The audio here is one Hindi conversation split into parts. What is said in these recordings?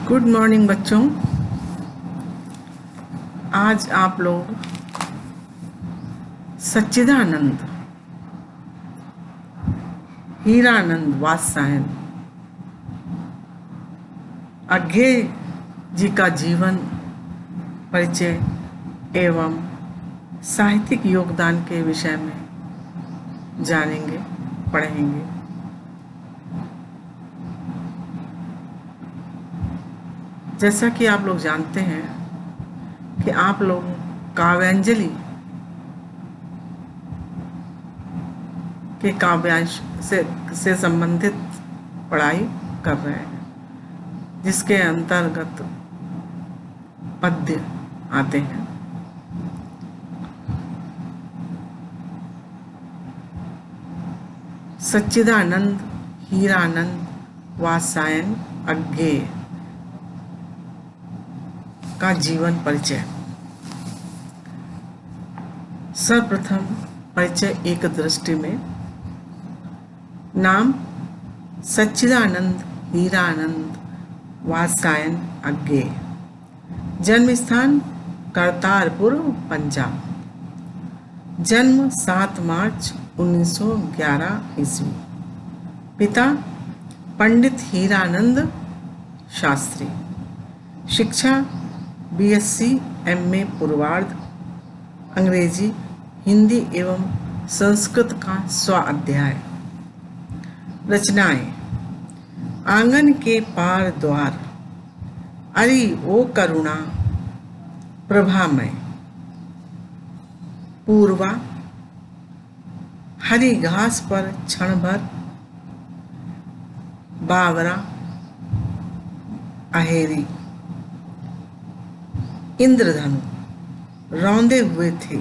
गुड मॉर्निंग बच्चों। आज आप लोग सच्चिदानंद हीरानंद वात्स्यायन अज्ञेय जी का जीवन परिचय एवं साहित्यिक योगदान के विषय में जानेंगे, पढ़ेंगे। जैसा कि आप लोग जानते हैं कि आप लोग काव्यांजलि के काव्यांश से संबंधित पढ़ाई कर रहे हैं, जिसके अंतर्गत पद्य आते हैं। सच्चिदानंद हीरानंद वात्स्यायन अज्ञेय का जीवन परिचय। सर्वप्रथम परिचय एक दृष्टि में। नाम सच्चिदानंद हीरानंद वात्स्यायन अज्ञेय। जन्म स्थान करतारपुर, पंजाब। जन्म 7 मार्च 1911 ईस्वी। पिता पंडित हीरानंद शास्त्री। शिक्षा BSc MA पूर्वार्ध, अंग्रेजी, हिंदी एवं संस्कृत का स्वाध्याय। रचनाएं: आंगन के पार द्वार, अरे ओ करुणा प्रभामय, पूर्वा, हरी घास पर क्षण भर, बावरा, अहेरी, इंद्रधनु रौंदे हुए थे,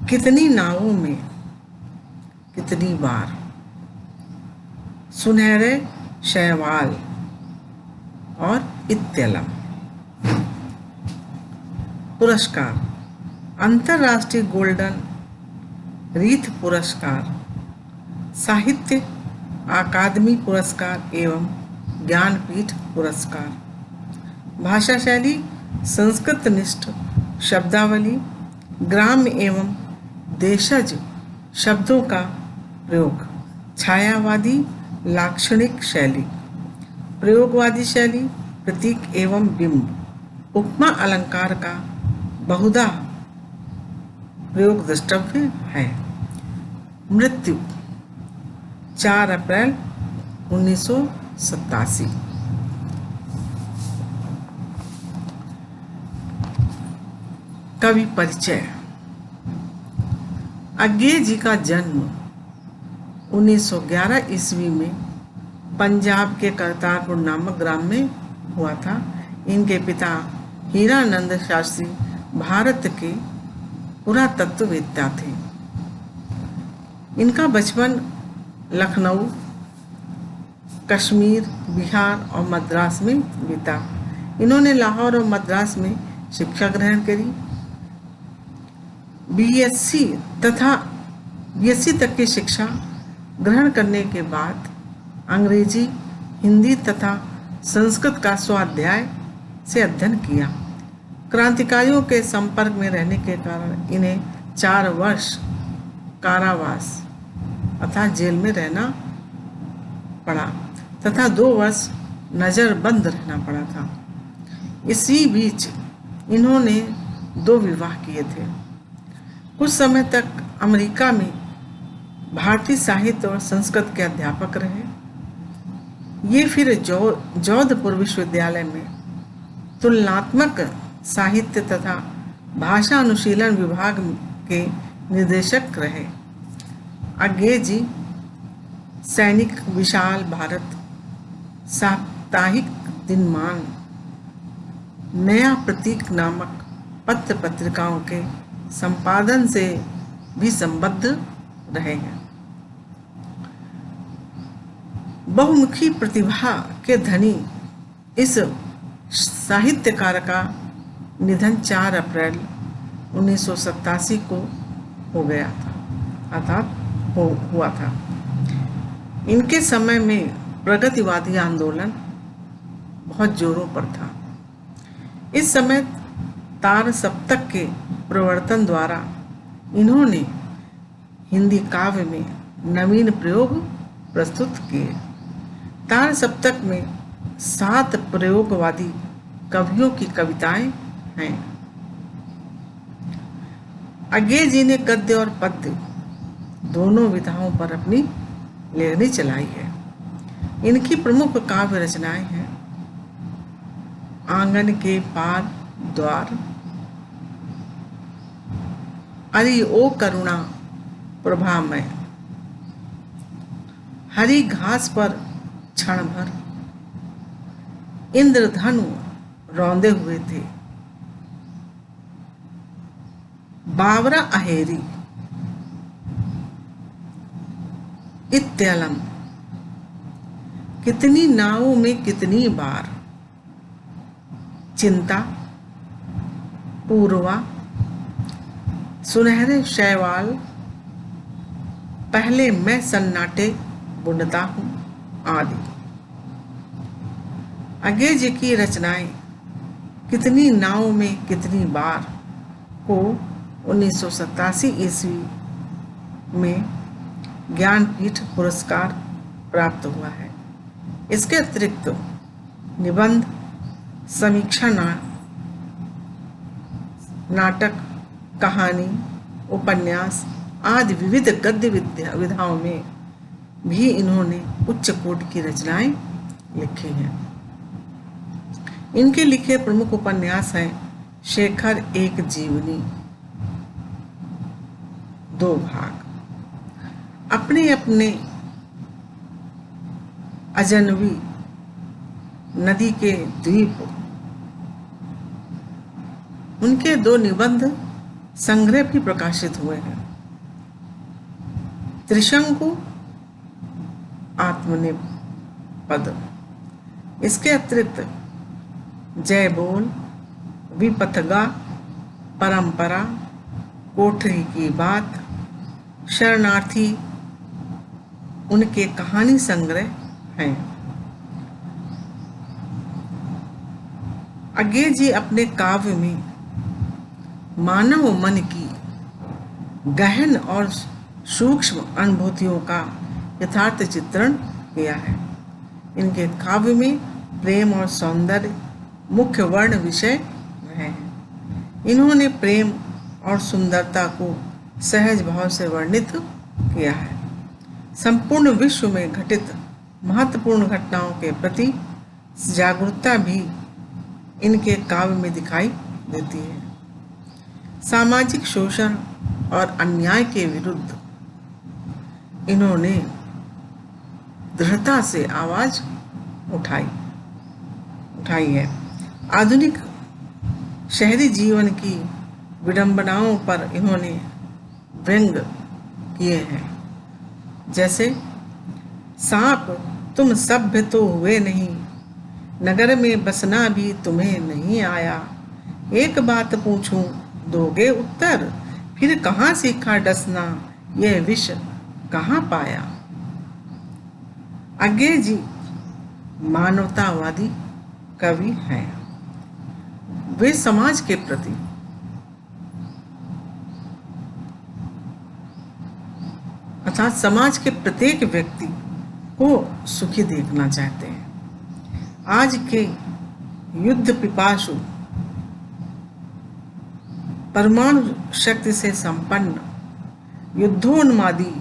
कितनी नावों में कितनी बार, सुनहरे शैवाल और इत्यलम। पुरस्कार: अंतर्राष्ट्रीय गोल्डन रीथ पुरस्कार, साहित्य अकादमी पुरस्कार एवं ज्ञानपीठ पुरस्कार। भाषा शैली संस्कृत निष्ठ शब्दावली, ग्राम्य एवं देशज शब्दों का प्रयोग। छायावादी लाक्षणिक शैली, प्रयोगवादी शैली, प्रतीक एवं बिंब, उपमा अलंकार का बहुधा प्रयोग द्रष्टव्य है। मृत्यु 4 अप्रैल 1987। कवि परिचय। अज्ञेय जी का जन्म 1911 ईस्वी में पंजाब के करतारपुर नामक ग्राम में हुआ था। इनके पिता हीरानंद शास्त्री भारत के पुरातत्ववेत्ता थे। इनका बचपन लखनऊ, कश्मीर, बिहार और मद्रास में बीता। इन्होंने लाहौर और मद्रास में शिक्षा ग्रहण करी। BSc तक की शिक्षा ग्रहण करने के बाद अंग्रेजी, हिंदी तथा संस्कृत का स्वाध्याय से अध्ययन किया। क्रांतिकारियों के संपर्क में रहने के कारण इन्हें 4 वर्ष कारावास अर्थात जेल में रहना पड़ा तथा 2 वर्ष नजरबंद रहना पड़ा था। इसी बीच इन्होंने 2 विवाह किए थे। कुछ समय तक अमेरिका में भारतीय साहित्य और संस्कृत के अध्यापक रहे। ये फिर जोधपुर विश्वविद्यालय में तुलनात्मक साहित्य तथा भाषा अनुशीलन विभाग के निदेशक रहे। अज्ञेय जी सैनिक, विशाल भारत, साप्ताहिक दिनमान, नया प्रतीक नामक पत्र पत्रिकाओं के संपादन से भी संबद्ध रहे हैं। बहुमुखी प्रतिभा के धनी इस साहित्यकार का निधन 4 अप्रैल 1987 को हो गया था अर्थात हुआ था। इनके समय में प्रगतिवादी आंदोलन बहुत जोरों पर था। इस समय तार सप्तक के प्रवर्तन द्वारा इन्होंने हिंदी काव्य में नवीन प्रयोग प्रस्तुत किए। तार सप्तक में 7 प्रयोगवादी कवियों की कविताएं हैं। अज्ञे जी ने गद्य और पद्य दोनों विधाओं पर अपनी लेखनी चलाई है। इनकी प्रमुख काव्य रचनाएं हैं आंगन के पार द्वार, अरि ओ करुणा प्रभामय, हरी घास पर क्षण भर, इंद्रधनु रौंदे हुए थे, बावरा अहेरी, इत्यलम, कितनी नावों में कितनी बार, चिंता, पूर्वा, सुनहरे शैवाल, पहले मैं सन्नाटे बुनता हूं आदि। अज्ञे जी की रचनाएं कितनी नावों में कितनी बार को 1987 ईस्वी में ज्ञानपीठ पुरस्कार प्राप्त हुआ है। इसके अतिरिक्त निबंध, समीक्षा नाटक, कहानी, उपन्यास आदि विविध गद्य विधाओं में भी इन्होंने उच्च कोटि की रचनाएं लिखी हैं। इनके लिखे प्रमुख उपन्यास हैं शेखर एक जीवनी, 2 भाग, अपने अपने अजनबी, नदी के द्वीप। उनके 2 निबंध संग्रह भी प्रकाशित हुए हैं, त्रिशंकु, आत्मनिपद। इसके अतिरिक्त जय बोल, विपथगा, परंपरा, कोठरी की बात, शरणार्थी उनके कहानी संग्रह हैं। अज्ञे जी अपने काव्य में मानव मन की गहन और सूक्ष्म अनुभूतियों का यथार्थ चित्रण किया है। इनके काव्य में प्रेम और सौंदर्य मुख्य वर्ण विषय रहे हैं। इन्होंने प्रेम और सुंदरता को सहज भाव से वर्णित किया है। संपूर्ण विश्व में घटित महत्वपूर्ण घटनाओं के प्रति जागरूकता भी इनके काव्य में दिखाई देती है। सामाजिक शोषण और अन्याय के विरुद्ध इन्होंने दृढ़ता से आवाज उठाई है। आधुनिक शहरी जीवन की विडंबनाओं पर इन्होंने व्यंग किए हैं, जैसे सांप तुम सभ्य तो हुए नहीं, नगर में बसना भी तुम्हें नहीं आया, एक बात पूछूं दोगे उत्तर, फिर कहाँ सीखा डसना, यह विष कहाँ पाया। अज्ञे जी मानवतावादी कवि हैं। वे समाज के प्रति अर्थात समाज के प्रत्येक व्यक्ति को सुखी देखना चाहते हैं। आज के युद्ध पिपासु, परमाणु शक्ति से संपन्न, युद्धोन्मादी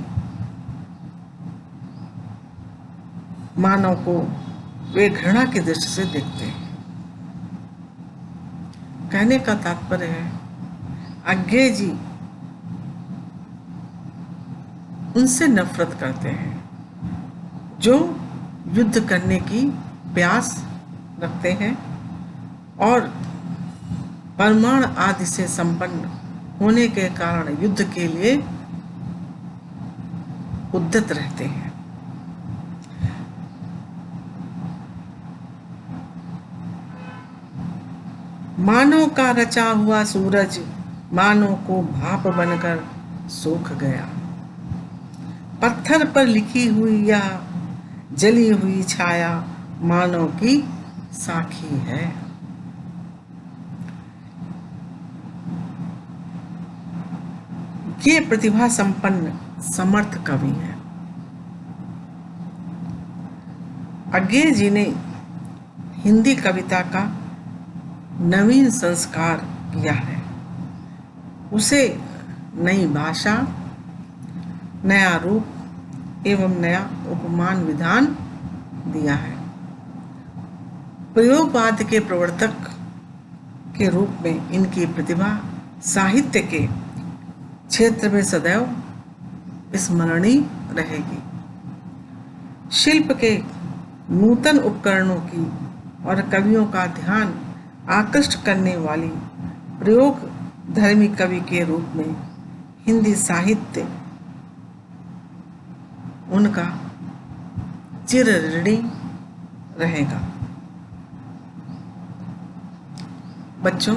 मानव को वे घृणा की दृष्टि से देखते हैं। कहने का तात्पर्य है अज्ञे जी उनसे नफरत करते हैं जो युद्ध करने की प्यास रखते हैं और परमाणु आदि से संपन्न होने के कारण युद्ध के लिए उद्यत रहते हैं। मानव का रचा हुआ सूरज मानव को भाप बनकर सूख गया, पत्थर पर लिखी हुई या जली हुई छाया मानव की साखी है। ये प्रतिभा संपन्न समर्थ कवि है। अज्ञे जी ने हिंदी कविता का नवीन संस्कार किया है, उसे नई भाषा, नया रूप एवं नया उपमान विधान दिया है। प्रयोगवाद के प्रवर्तक के रूप में इनकी प्रतिभा साहित्य के क्षेत्र में सदैव स्मरणीय रहेगी। शिल्प के नूतन उपकरणों की और कवियों का ध्यान आकृष्ट करने वाली प्रयोग धर्मी कवि के रूप में हिंदी साहित्य उनका चिर ऋणी रहेगा। बच्चों,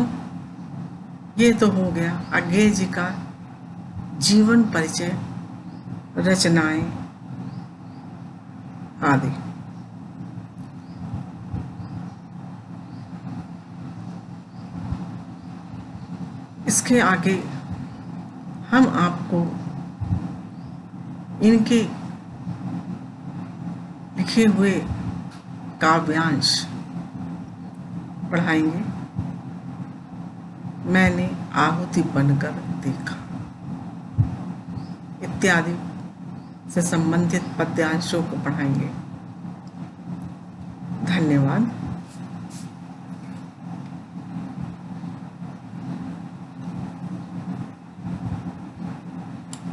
ये तो हो गया अज्ञे जी का जीवन परिचय, रचनाएं आदि। इसके आगे हम आपको इनके लिखे हुए काव्यांश पढ़ाएंगे। मैंने आहुति बनकर देखा इत्यादि से संबंधित पद्यांशों को पढ़ाएंगे। धन्यवाद।